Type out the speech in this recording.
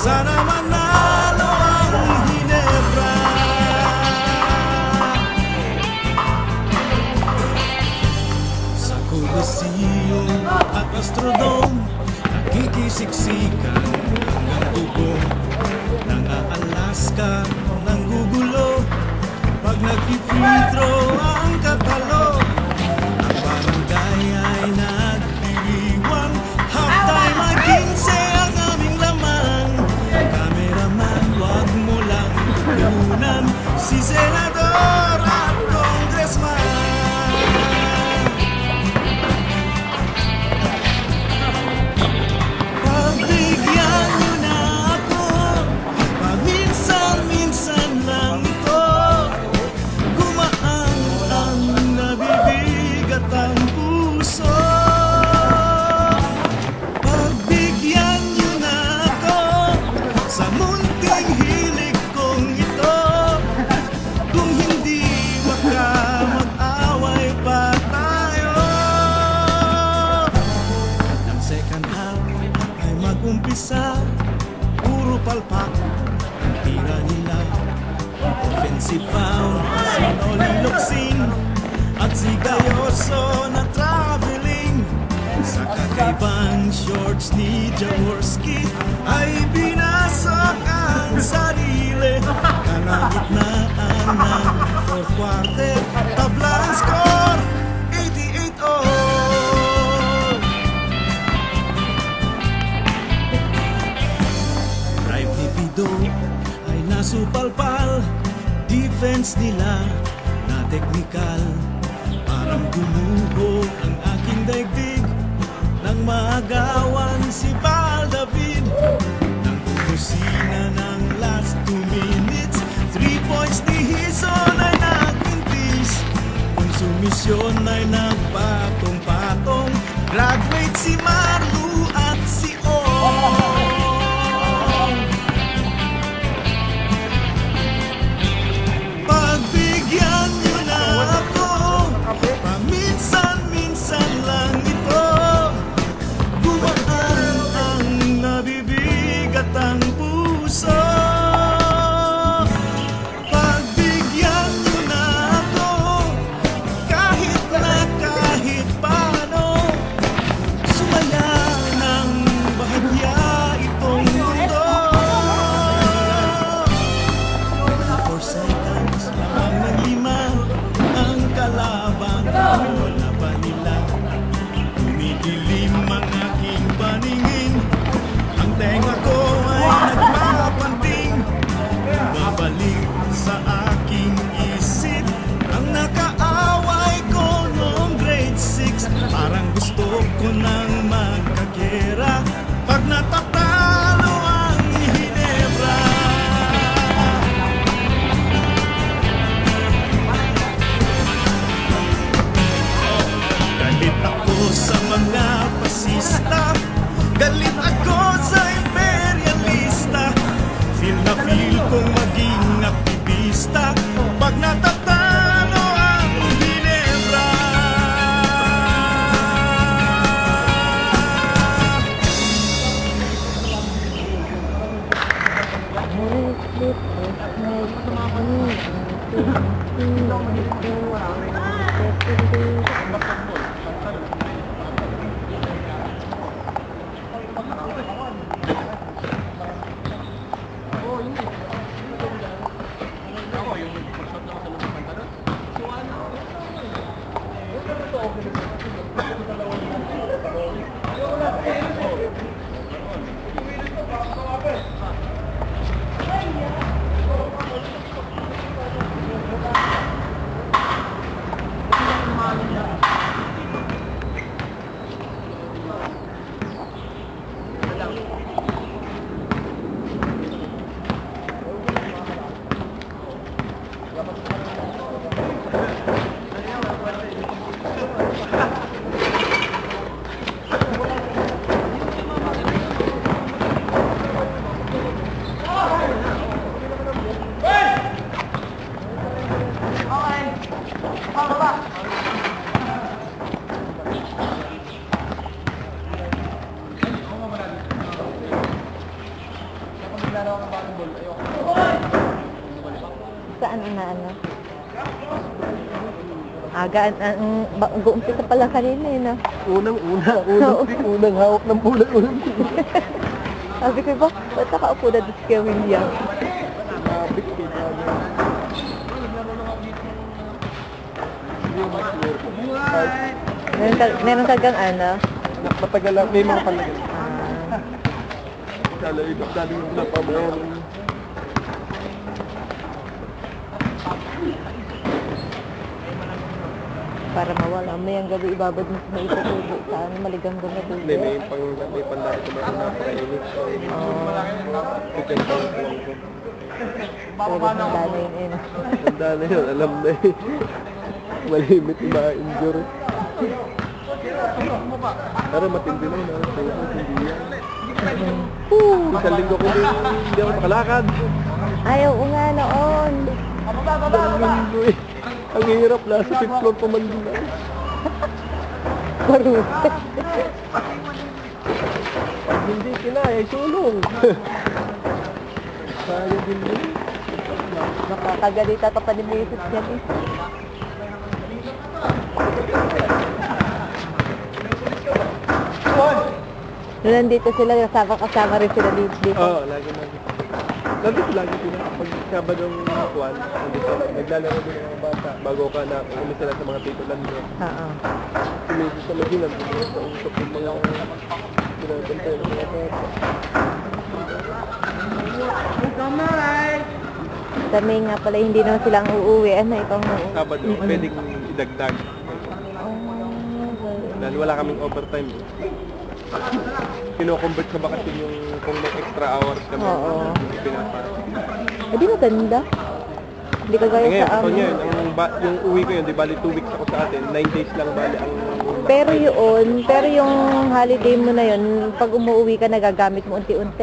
Sana manalo ang Ginebra. Sa Coliseum at Astrodome, nakikisiksikan hanggang tubong. Nang-Alaska, nanggugulo, pag nag-free throw ang katalo. Ang barangay ay nagdiriwang, halftime ay 15 ang aming laman. Cameraman, wag mo lang tutunan si Senador at Congressman. Pagbigyan niyo na ako, paminsan-minsan lang ito. Gumaan ang nabibigat ang puso. Pagbigyan niyo na ako sa munting hilig kong ito. Kung hindi baka mag-away pa tayo. Ang second half ay mag-umpisa, puro palpak ang tira nila. Offensive foul, si Noli Locsin at si Gayoso na traveling. Sa kakaibang shorts ni Jaworski ay binasok ang sarili. Kanagitnaan ng fourth quarter, tabla ang score, 88-all. Drive ni Pido ay nasupalpal, defense nila na teknikal. Parang gumuho ang aking daigdig nang maagawan si Val David. Nang umusina ng last 2 minutes, 3 points ni Hison ay nagpintis. Konsumisyon ay nagpatong-patong, graduate si Marlu at si Ong. Pagbigyan niyo na ako, paminsan-minsan lang ito. Gumaan na ano. Aga, mag-uumpisa pala kanina eh, no? Unang hawak ng bulan. Sabi ko ba, ba't nakaupo na doon si Kuya William? Meron ka gang ano? Matagal lang, may mga palagal. Ah, Kala ibig dali yung napamahal. para mawala. May gabi ibabad mo sa itutubo sa ano, maligang na doon. Hindi, may pandaan ko na napakainit. Bigyan pa lang ko. Pero handa na yun eh. No? Handa na yun, alam na eh. Malimit yung ma-injure. Pero matindi na yun. Hindi yan. Isang linggo ko hindi ako makalakad. Ayaw ko nga noon. Isang linggo eh. Ang hirap na sa 5th floor pa man din na. Karute. Pag hindi kinaya, sulong. Kaya din yun. Nakakagalita ka pa ni Mrs. yan eh. Nung nandito sila, kasama rin sila dito. Oo, lagi. Nandito lagi sila. Pag Sabadong kwan, nandito. Naglalaro din ng mga bata. Bago ka na, umis sila sa mga titulan mo. Oo. Sumisis sa Maginang, sa usap yung mga pinagpantay ng mga bata. Kami nga pala, hindi naman silang uuwi. Ano, itong Sabado, pwedeng idagdag. Dahil wala kaming overtime. Kino-convert sa bakasyon yung kung may extra hours kami. Oo. Pinapasok. Eh, di maganda. Hindi kagaya Ngayon, sa amin. yung uwi ko yun, di bali 2 weeks ako sa atin, 9 days lang bali ang... Pero yung holiday mo na yun, pag umuwi ka, nagagamit mo unti-unti.